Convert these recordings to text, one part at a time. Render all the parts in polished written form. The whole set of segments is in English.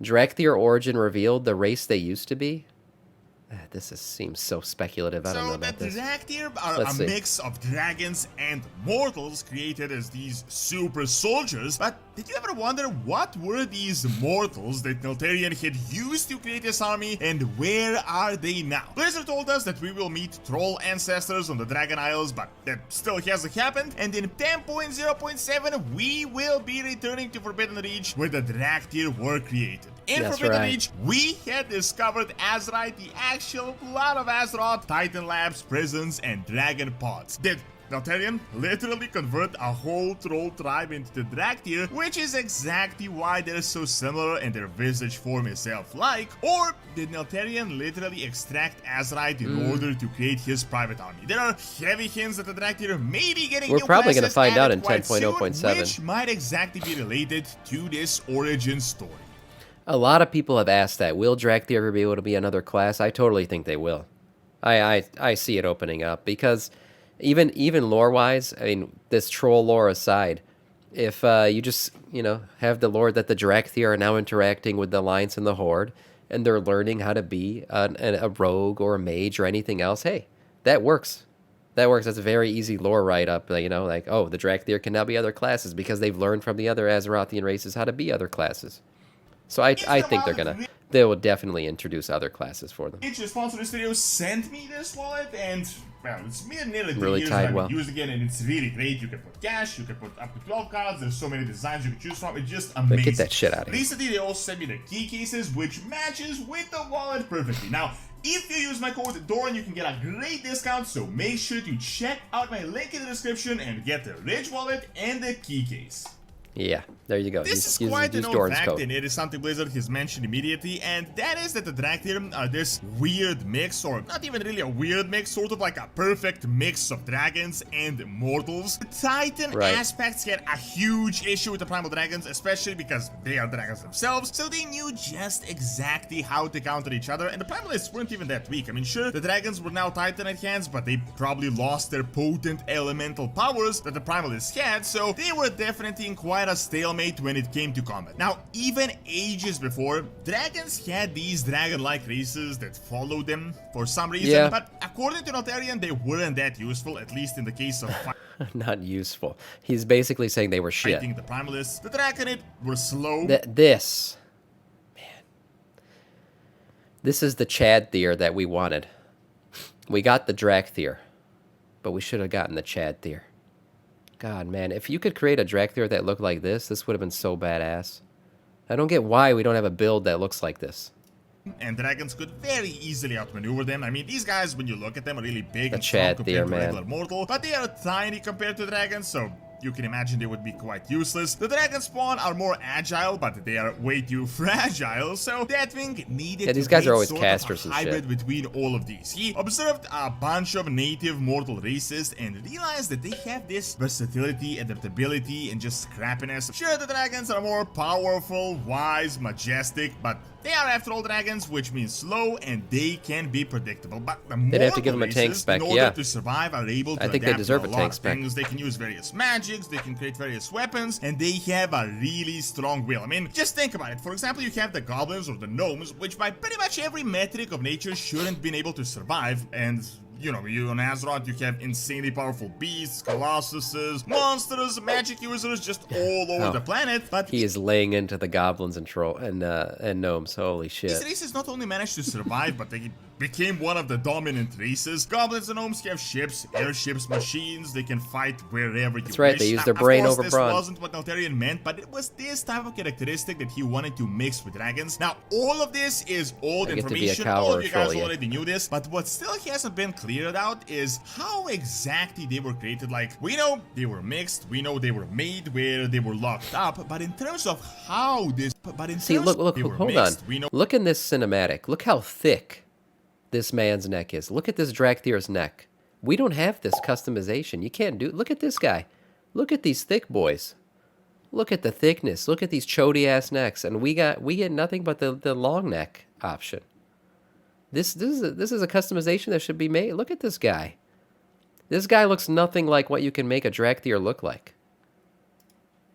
DRACTHYR origin revealed, the race they used to be? Seems so speculative. I don't know So the about this. DRACTHYR are Let's a see. mix of dragons and mortals created as these super soldiers, but did you ever wonder what were these mortals that Neltharion had used to create this army, and where are they now? Blizzard told us that we will meet troll ancestors on the Dragon Isles, but that still hasn't happened, and in 10.0.7 we will be returning to Forbidden Reach where the DRACTHYR were created. In That's Forbidden right. Reach, we had discovered Azerite, the actual blood of Azeroth, Titan Labs, prisons, and dragon pods. Did Neltharion literally convert a whole troll tribe into the DRACTHYR, which is exactly why they're so similar and their visage form is self-like? Or did Neltharion literally extract Azerite in order to create his private army? There are heavy hints that the DRACTHYR may be getting We're new probably going to classes find out added in quite soon, 10.0.7. which might exactly be related to this origin story. A lot of people have asked that. Will DRACTHYR ever be able to be another class? I totally think they will. I see it opening up because even lore-wise, I mean, this troll lore aside, if you just, have the lore that the DRACTHYR are now interacting with the Alliance and the Horde, and they're learning how to be a rogue or a mage or anything else, hey, that works. That works. That's a very easy lore write-up, like, oh, the DRACTHYR can now be other classes because they've learned from the other Azerothian races how to be other classes. So I think they will definitely introduce other classes for them. Each sponsor of this video sent me this wallet, and well, it's been nearly 3 Really years tied I've well. used again, and it's really great. You can put cash, you can put up to 12 cards. There's so many designs you can choose from. It's just amazing. Get that shit out of here. Recently, they also sent me the key cases, which matches with the wallet perfectly. Now, if you use my code Doran, you can get a great discount, so make sure to check out my link in the description and get the rich wallet and the key case. Yeah, there you go. This is quite an old fact, and it is something Blizzard has mentioned immediately, and that is that the DRACTHYR are this weird mix, or not even really a weird mix, sort of like a perfect mix of dragons and mortals. The Titan aspects had a huge issue with the Primal Dragons, especially because they are dragons themselves, so they knew just exactly how to counter each other, and the Primalists weren't even that weak. I mean, sure, the dragons were now Titan at hands, but they probably lost their potent elemental powers that the Primalists had, so they were definitely in quite a stalemate when it came to combat. Now, even ages before, dragons had these dragon-like races that followed them for some reason, but according to Neltharion, they weren't that useful, at least in the case of not useful. He's basically saying they were shit. fighting the Primalists. The Draconid were slow. This is the ChadThyr that we wanted. We got the DRACTHYR, but we should have gotten the ChadThyr. God, man, if you could create a DRACTHYR that looked like this would have been so badass. I don't get why we don't have a build that looks like this. And dragons could very easily outmaneuver them. I mean, these guys, when you look at them, are really big and strong ChadThyr, compared to a man. regular mortal, but they are tiny compared to dragons, so you can imagine they would be quite useless. The dragon spawn are more agile, but they are way too fragile, so Deathwing needed these to guys are create always sort casters of a and hybrid shit. between all of these. He observed a bunch of native mortal races and realized that they have this versatility, adaptability, and just scrappiness. Sure, the dragons are more powerful, wise, majestic, but they are, after all, dragons, which means slow, and they can be predictable. But the They'd have to give them a tank races, spec, in order to survive, are able to I think they adapt deserve to a a lot tank of spec. things. They can use various magics, they can create various weapons, and they have a really strong will. I mean, just think about it. For example, you have the goblins or the gnomes, which by pretty much every metric of nature shouldn't been able to survive, and you know, you on Azeroth, you have insanely powerful beasts, colossuses, monsters, magic users, just all over the planet. But he is laying into the goblins and troll and gnomes. Holy shit! these races not only managed to survive, but they became one of the dominant races. Goblins and gnomes have ships, airships, machines. They can fight wherever you wish. That's right. They use their brain over brawn. This wasn't what Neltharion meant, but it was this type of characteristic that he wanted to mix with dragons. Now, all of this is old information. All of you guys already knew this, but what still hasn't been cleared out is how exactly they were created. Like, we know they were mixed, we know they were made where they were locked up, but in terms of how this, look, hold on. Look in this cinematic. Look how thick this man's neck is. Look at this DRACTHYR's neck. We don't have this customization. You can't do. Look at this guy. Look at these thick boys. Look at the thickness. Look at these chody ass necks, and we get nothing but the long neck option. This is a customization that should be made. Look at this guy. This guy looks nothing like what you can make a DRACTHYR look like.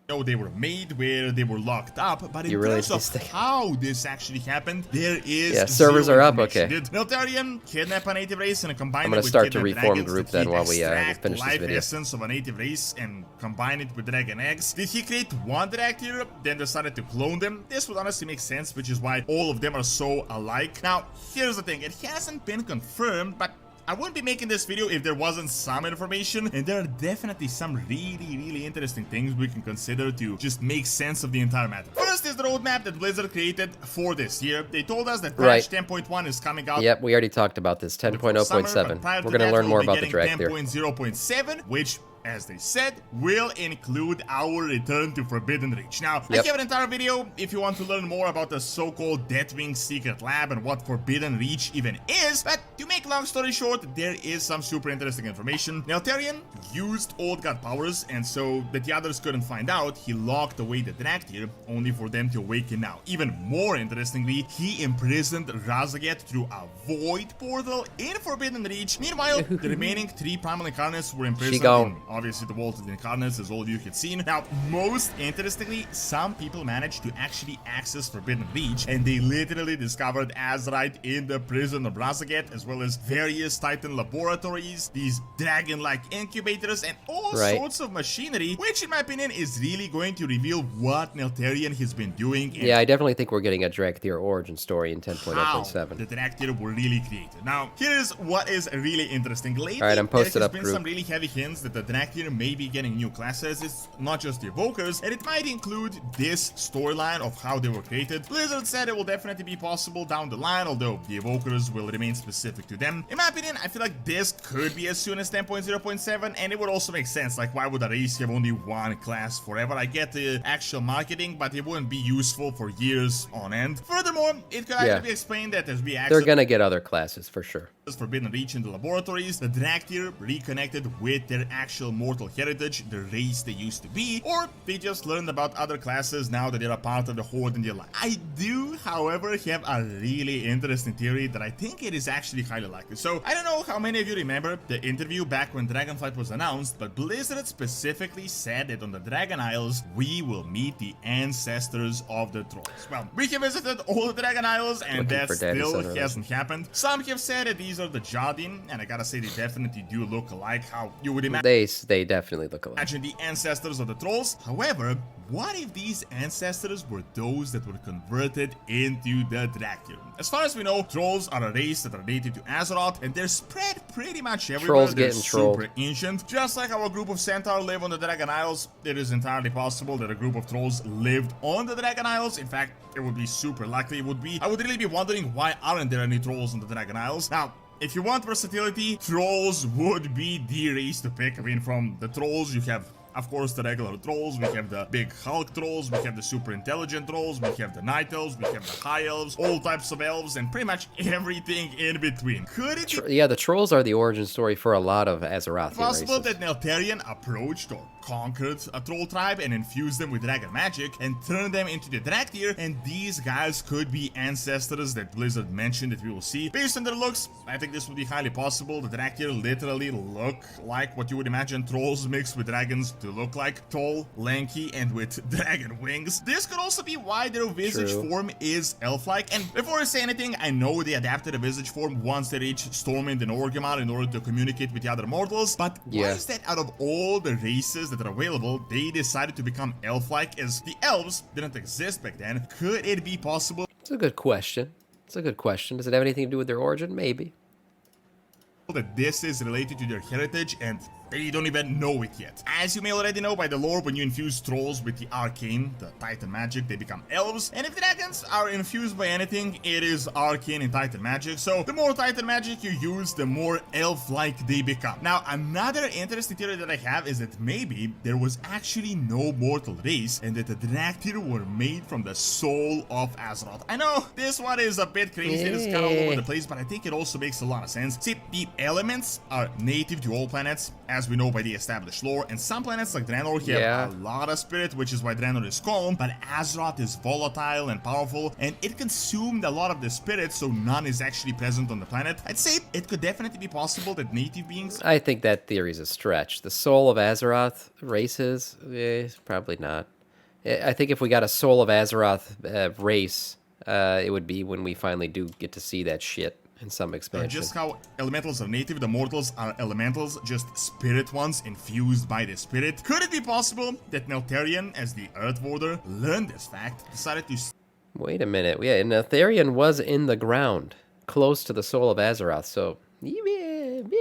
they were made, where they were locked up, but in really terms of how this actually happened, there is servers zero are up. information. Okay. Did Neltharion kidnap a native race and combine I'm it gonna with start to kidnapped reform dragons? group Did he then while we extract finish this life video. essence of a native race and combine it with dragon eggs? Did he create one DRACTHYR, then decided to clone them? This would honestly make sense, which is why all of them are so alike. Now, here's the thing, it hasn't been confirmed, but I wouldn't be making this video if there wasn't some information, and there are definitely some really interesting things we can consider to just make sense of the entire matter. First is the roadmap that Blizzard created for this year. They told us that patch 10.1 is coming out. Yep, we already talked about this. 10.0.7. We're gonna learn more about the DRACTHYR. 10.0.7, which, as they said, will include our return to Forbidden Reach. Now, I have an entire video if you want to learn more about the so-called Deathwing secret lab and what Forbidden Reach even is, but to make long story short, there is some super interesting information. Neltharion used old god powers, and so that the others couldn't find out, he locked away the DRACTHYR, only for them to awaken now. Even more interestingly, he imprisoned Razaget through a void portal in Forbidden Reach. Meanwhile, the remaining 3 primal incarnates were imprisoned in, obviously, the Vault of the Incarnates, as all of you had seen. Now, most interestingly, some people managed to actually access Forbidden Reach, and they literally discovered Azerite in the prison of Razaget, as well as various Titan laboratories, these dragon-like incubators, and all sorts of machinery, which, in my opinion, is really going to reveal what Neltharion has been doing. Yeah, I definitely think we're getting a DRACTHYR origin story in 10.0.7. The DRACTHYR were really created. Now, here's what is really interesting. Lately, I'm posted there up has been group. some really heavy hints that the DRACTHYR may be getting new classes. It's not just the Evokers, and it might include this storyline of how they were created. Blizzard said it will definitely be possible down the line, although the Evokers will remain specific to them. In my opinion, I feel like this could be as soon as 10.0.7, and it would also make sense. Like, why would a race have only one class forever? I get the actual marketing, but it wouldn't be useful for years on end. Furthermore, it could actually be explained that as we they're gonna get other classes for sure. Forbidden Reach in the laboratories, the DRACTHYR reconnected with their actual mortal heritage, the race they used to be, or they just learned about other classes now that they're a part of the Horde in their life. I do, however, have a really interesting theory that I think it is actually highly likely. So, I don't know how many of you remember the interview back when Dragonflight was announced, but Blizzard specifically said that on the Dragon Isles, we will meet the ancestors of the trolls. Well, we have visited all the Dragon Isles, and that still hasn't happened. Some have said that these are the Jardin, and I gotta say they definitely do look alike how you would imagine. They definitely look alike. Imagine the ancestors of the trolls. However, what if these ancestors were those that were converted into the DRACTHYR? As far as we know, trolls are a race that are native to Azeroth, and they're spread pretty much everywhere. Trolls they're getting trolled. super ancient. Just like our group of Centaur live on the Dragon Isles, it is entirely possible that a group of trolls lived on the Dragon Isles. In fact, it would be super likely it would be. I would really be wondering, why aren't there any trolls on the Dragon Isles? Now, if you want versatility, trolls would be the race to pick. I mean, from the trolls, you have, of course, the regular trolls, we have the big Hulk trolls, we have the super intelligent trolls, we have the night elves, we have the high elves, all types of elves, and pretty much everything in between. Could it be yeah, the trolls are the origin story for a lot of Azerothian possible races. that Neltharion approached or conquered a troll tribe and infused them with dragon magic and turned them into the DRACTHYR, and these guys could be ancestors that Blizzard mentioned that we will see? Based on their looks, I think this would be highly possible. The DRACTHYR literally look like what you would imagine trolls mixed with dragons to look like. Tall, lanky, and with dragon wings. This could also be why their visage form is elf-like. And before I say anything, I know they adapted a visage form once they reached Stormwind and Orgrimmar in order to communicate with the other mortals, but why is that out of all the races that are available, they decided to become elf-like, as the elves didn't exist back then? Could it be possible? It's a good question. It's a good question. Does it have anything to do with their origin? Maybe. That this is related to their heritage and they don't even know it yet. As you may already know by the lore, when you infuse trolls with the arcane, the Titan magic, they become elves. And if dragons are infused by anything, it is arcane and Titan magic. So the more Titan magic you use, the more elf-like they become. Now, another interesting theory that I have is that maybe there was actually no mortal race and that the DRACTHYR were made from the soul of Azeroth. I know this one is a bit crazy, it's kind of all over the place, but I think it also makes a lot of sense. See, the elements are native to all planets, as we know by the established lore, and some planets like Draenor have a lot of spirit, which is why Draenor is calm, but Azeroth is volatile and powerful, and it consumed a lot of the spirit, so none is actually present on the planet. I'd say it could definitely be possible that native beings... I think that theory is a stretch. The soul of Azeroth races? Probably not. I think if we got a Soul of Azeroth race, it would be when we finally do get to see that shit in some expansion. Just how elementals are native, the mortals are elementals, just spirit ones infused by the spirit. Could it be possible that Neltharion, as the Earth Warder, learned this fact, decided to... Wait a minute. Yeah, Neltharion was in the ground, close to the Soul of Azeroth, so...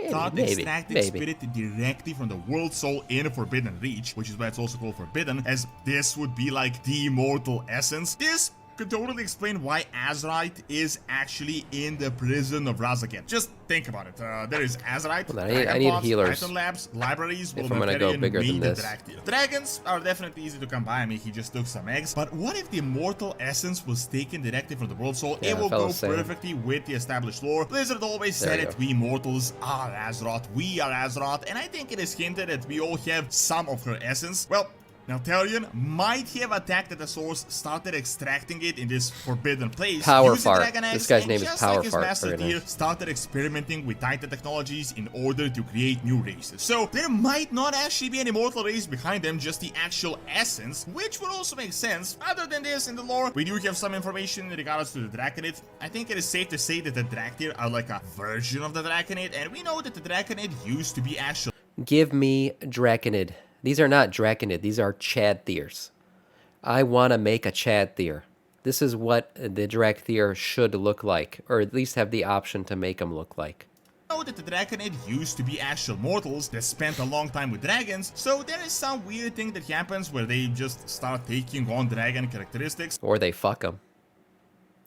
Start extracting spirit directly from the World Soul in Forbidden Reach, which is why it's also called Forbidden, as this would be like the immortal essence. This could totally explain why Azerite is actually in the prison of Razaket. Just think about it. There is Azerite, I need healers. Python labs, libraries. If I'm gonna go bigger than this. Dragons are definitely easy to come by. I mean, he just took some eggs. But what if the immortal essence was taken directly from the World Soul? Yeah, it will go perfectly with the established lore. Blizzard always said it. We mortals are Azeroth. We are Azeroth. And I think it is hinted that we all have some of her essence. Well, Neltharion might have attacked at the source, started extracting it in this forbidden place. Power Fart. This guy's name is Power like Fart. Master Tier, started experimenting with Titan technologies in order to create new races. So there might not actually be an immortal race behind them, just the actual essence, which would also make sense. Other than this, in the lore, we do have some information in regards to the Draconid. I think it is safe to say that the DRACTHYR are like a version of the Draconid, and we know that the Draconid used to be actual. Give me Draconid. These are not Draconid, these are Chadthyrs. I want to make a Chadthyr. This is what the DRACTHYR should look like, or at least have the option to make them look like. Know that the Draconid used to be actual mortals that spent a long time with dragons, so there is some weird thing that happens where they just start taking on dragon characteristics. Or they fuck them.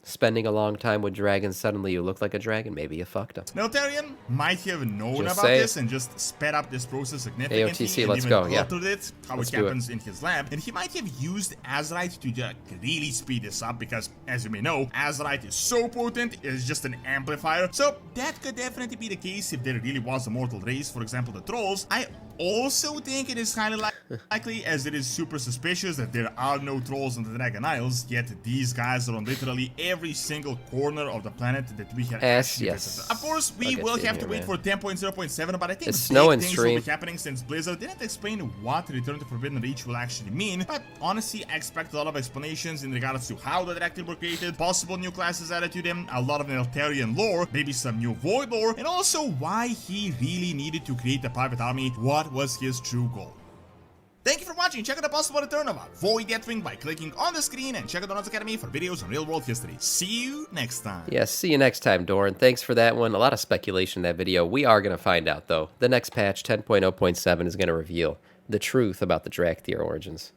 Spending a long time with dragons, suddenly you look like a dragon, maybe you fucked up. Neltharion might have known Just about this and just sped up this process significantly. AOTC, and let's even go, yeah. it, how Let's it happens in his lab. And he might have used Azerite to just really speed this up because, as you may know, Azerite is so potent, it's just an amplifier. So that could definitely be the case if there really was a mortal race, for example, the trolls. I also think it is highly likely, as it is super suspicious that there are no trolls on the Dragon Isles, yet these guys are on literally every single corner of the planet that we have actually visited. Of course, we will have to wait for 10.0.7, but I think big things will be happening since Blizzard didn't explain what Return to Forbidden Reach will actually mean, but honestly, I expect a lot of explanations in regards to how the DRACTHYR were created, possible new classes added to them, a lot of Neltharion lore, maybe some new Void lore, and also why he really needed to create a private army, what was his true goal. Thank you for watching. Check out the possible return of our Void Deathwing by clicking on the screen, and check out Doran's Academy for videos on real-world history. See you next time. Yes, see you next time, Doran. Thanks for that one. A lot of speculation in that video. We are going to find out, though. The next patch, 10.0.7, is going to reveal the truth about the DRACTHYR origins.